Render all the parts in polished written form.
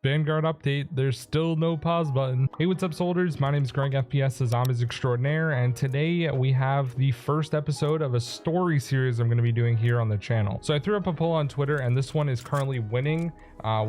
Vanguard update, there's still no pause button. Hey, what's up soldiers? My name is GregFPS, the Zombies Extraordinaire, and today we have the first episode of a story series I'm going to be doing here on the channel. So I threw up a poll on Twitter and this one is currently winning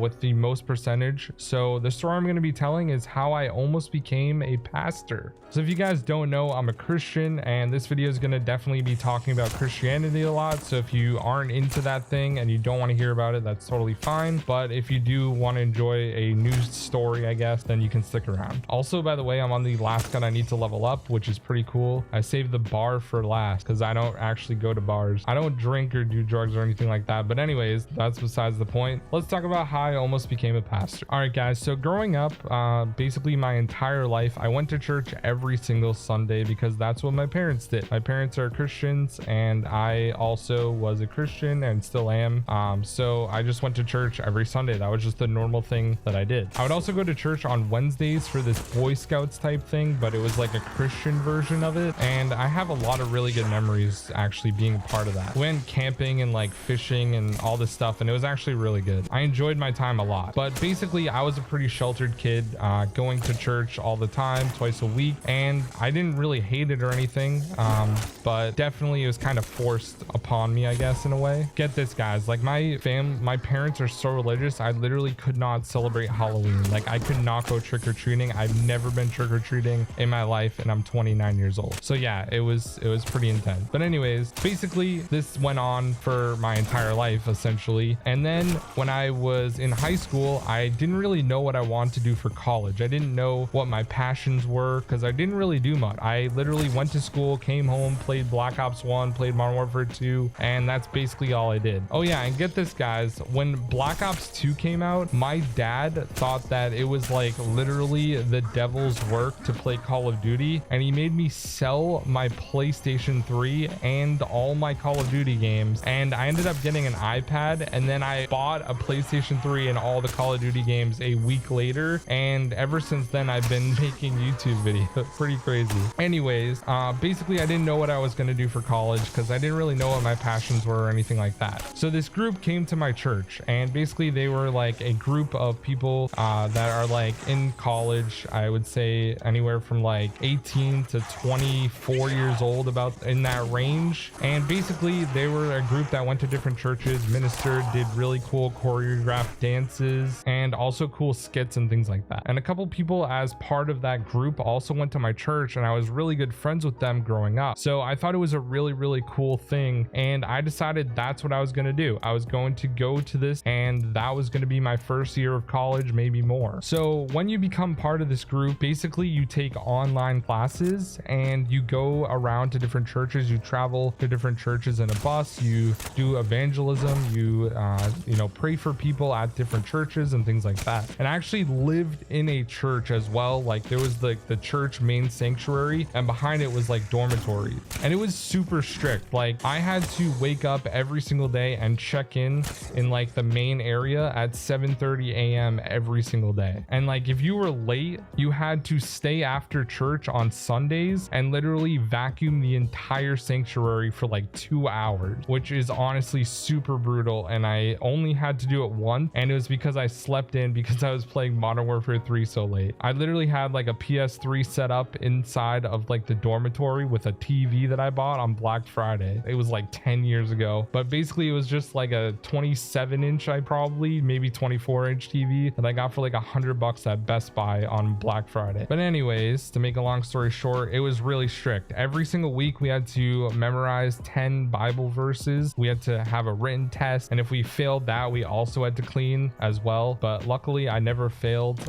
with the most percentage. So the story I'm going to be telling is how I almost became a pastor. So if you guys don't know, I'm a Christian and this video is going to definitely be talking about Christianity a lot. So if you aren't into that thing and you don't want to hear about it, that's totally fine. But if you do want to enjoy a news story, I guess, then you can stick around. Also, by the way, I'm on the last gun I need to level up, which is pretty cool. I saved the bar for last because I don't actually go to bars. I don't drink or do drugs or anything like that. But anyways, that's besides the point. Let's talk about how I almost became a pastor. All right, guys. So growing up, basically my entire life, I went to church every single Sunday because that's what my parents did. My parents are Christians and I also was a Christian and still am. So I just went to church every Sunday. That was just the normal thing that I did. I would also go to church on Wednesdays for this Boy Scouts type thing, but it was like a Christian version of it. And I have a lot of really good memories actually being a part of that. We went camping and like fishing and all this stuff, and it was actually really good. I enjoyed my time a lot, but basically I was a pretty sheltered kid, going to church all the time, twice a week, and I didn't really hate it or anything, but definitely it was kind of forced upon me, I guess, in a way. Get this, guys, like my parents are so religious, I literally could not celebrate Halloween. Like I could not go trick-or-treating. I've never been trick-or-treating in my life and I'm 29 years old. So yeah, it was pretty intense. But anyways, basically this went on for my entire life essentially. And then when I was in high school, I didn't really know what I wanted to do for college. I didn't know what my passions were because I didn't really do much. I literally went to school, came home, played Black Ops 1, played Modern Warfare 2, and that's basically all I did. Oh yeah, and get this, guys, when Black Ops 2 came out, my dad thought that it was like literally the devil's work to play Call of Duty, and he made me sell my PlayStation 3 and all my Call of Duty games, and I ended up getting an iPad, and then I bought a PlayStation 3 and all the Call of Duty games a week later, and ever since then I've been making YouTube videos. Pretty crazy. Anyways, basically I didn't know what I was going to do for college because I didn't really know what my passions were or anything like that. So this group came to my church, and basically they were like a group of people that are like in college. I would say anywhere from like 18 to 24 years old, about in that range. And basically they were a group that went to different churches, ministered, did really cool choreographed dances, and also cool skits and things like that. And a couple people as part of that group also went to my church, and I was really good friends with them growing up. So I thought it was a really cool thing, and I decided that's what I was going to do. I was going to go to this, and that was going to be my first year of college, maybe more. So when you become part of this group, basically you take online classes and you go around to different churches. You travel to different churches in a bus, you do evangelism, you pray for people at different churches and things like that. And I actually lived in a church as well. Like there was like the church main sanctuary, and behind it was like dormitories, and it was super strict. Like I had to wake up every single day and check in like the main area at 7:30 a.m. every single day. And like if you were late, you had to stay after church on Sundays and literally vacuum the entire sanctuary for like 2 hours, which is honestly super brutal. And I only had to do it once, and it was because I slept in because I was playing Modern Warfare 3 so late. I literally had like a PS3 set up inside of like the dormitory with a TV that I bought on Black Friday. It was like 10 years ago, but basically it was just like a 27-inch, maybe 24-inch TV that I got for like $100 at Best Buy on Black Friday. But anyways, to make a long story short, it was really strict. Every single week we had to memorize 10 Bible verses. We had to have a written test, and if we failed that, we also had to clean as well. But luckily I never failed.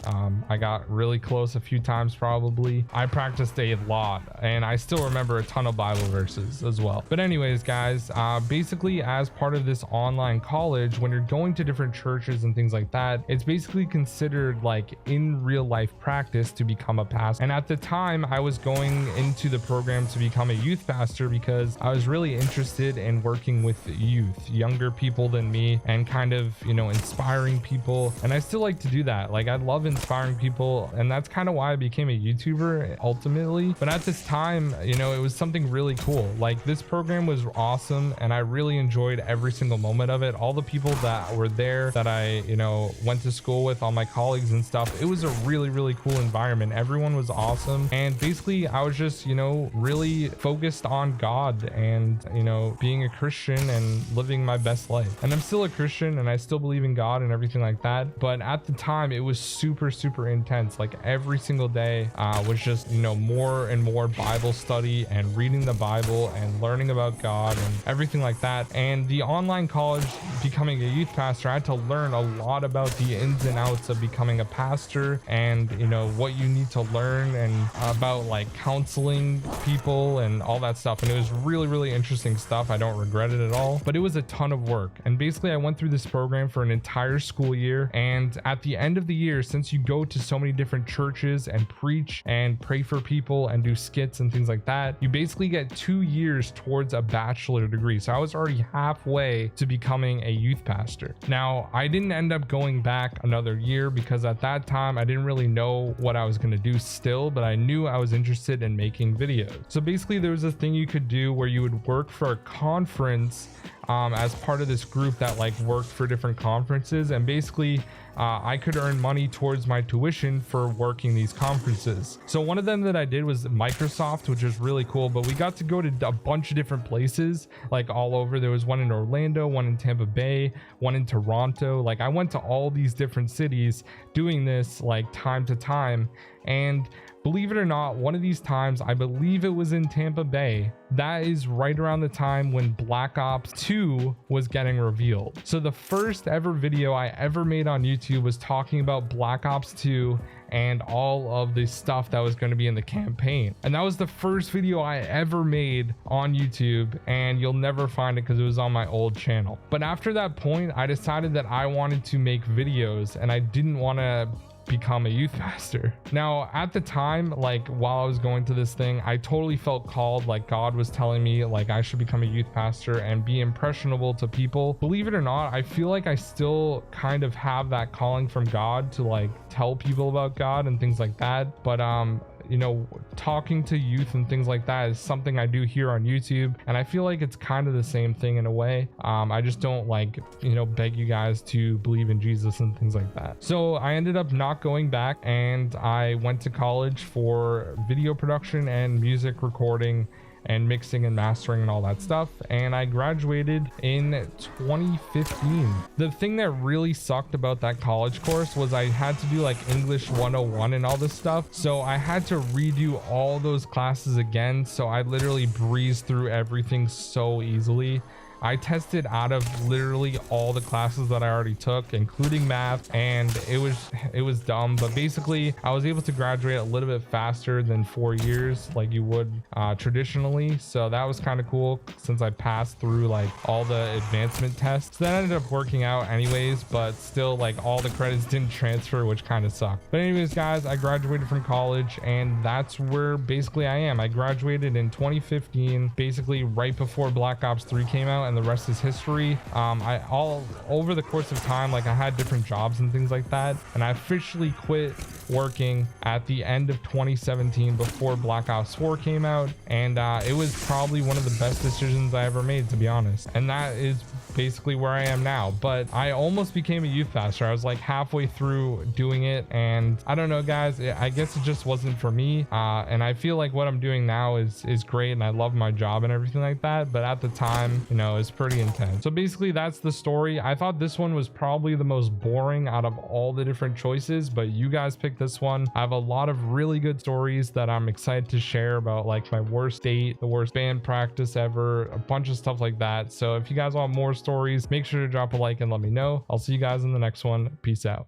I got really close a few times probably. I practiced a lot, and I still remember a ton of Bible verses as well. But anyways, guys, basically as part of this online college, when you're going to different churches and things like that, it's basically considered like in real life practice to become a pastor. And at the time I was going into the program to become a youth pastor because I was really interested in working with youth, younger people than me, and kind of, inspiring people. And I still like to do that. Like I love inspiring people, and that's kind of why I became a YouTuber ultimately. But at this time, it was something really cool. Like this program was awesome, and I really enjoyed every single moment of it. All the people that were there that I went to school with, all my colleagues and stuff, it was a really cool environment. Everyone was awesome, and basically I was just, you know, really focused on God and, you know, being a Christian and living my best life. And I'm still a Christian and I still believe in God and everything like that, but at the time it was super intense. Like every single day was just, you know, more and more Bible study and reading the Bible and learning about God and everything like that. And the online college, becoming a youth pastor, I had to learn a lot about the ins and outs of becoming a pastor, and, you know, what you need to learn, and about like counseling people and all that stuff. And it was really interesting stuff. I don't regret it at all, but it was a ton of work. And basically I went through this program for an entire school year, and at the end of the year, since you go to so many different churches and preach and pray for people and do skits and things like that, you basically get 2 years towards a bachelor degree. So I was already halfway to becoming a youth pastor. Now, I didn't end up going back another year because at that time I didn't really know what I was going to do still, but I knew I was interested in making videos. So basically there was this thing you could do where you would work for a conference as part of this group that like worked for different conferences, and basically I could earn money towards my tuition for working these conferences. So one of them that I did was Microsoft, which was really cool, but we got to go to a bunch of different places, like all over. There was one in Orlando, one in Tampa Bay, one in Toronto. Like I went to all these different cities doing this like time to time. And believe it or not, one of these times, I believe it was in Tampa Bay, that is right around the time when Black Ops 2 was getting revealed. So the first ever video I ever made on YouTube was talking about Black Ops 2 and all of the stuff that was going to be in the campaign. And that was the first video I ever made on YouTube, and you'll never find it because it was on my old channel. But after that point, I decided that I wanted to make videos and I didn't want to become a youth pastor. Now, at the time, like while I was going to this thing, I totally felt called, like God was telling me like I should become a youth pastor and be impressionable to people. Believe it or not, I feel like I still kind of have that calling from God to like tell people about God and things like that. But you know, talking to youth and things like that is something I do here on YouTube, and I feel like it's kind of the same thing in a way. I just don't like, you know, beg you guys to believe in Jesus and things like that. So I ended up not going back, and I went to college for video production and music recording and mixing and mastering and all that stuff, and I graduated in 2015. The thing that really sucked about that college course was I had to do like English 101 and all this stuff, so I had to redo all those classes again. So I literally breezed through everything so easily. I tested out of literally all the classes that I already took, including math, and it was dumb, but basically I was able to graduate a little bit faster than 4 years like you would traditionally. So that was kind of cool since I passed through like all the advancement tests. So that ended up working out anyways, but still like all the credits didn't transfer, which kind of sucked. But anyways, guys, I graduated from college, and that's where basically I am. I graduated in 2015, basically right before Black Ops 3 came out, and the rest is history. I all over the course of time, like I had different jobs and things like that, and I officially quit working at the end of 2017 before Black Ops 4 came out, and it was probably one of the best decisions I ever made, to be honest. And that is basically where I am now. But I almost became a youth pastor. I was like halfway through doing it, and I don't know, guys, I guess it just wasn't for me. And I feel like what I'm doing now is great, and I love my job and everything like that, but at the time, you know, it's pretty intense. So basically that's the story. I thought this one was probably the most boring out of all the different choices, but you guys picked this one. I have a lot of really good stories that I'm excited to share about, like my worst date, the worst band practice ever, a bunch of stuff like that. So if you guys want more stories, make sure to drop a like and let me know. I'll see you guys in the next one. Peace out.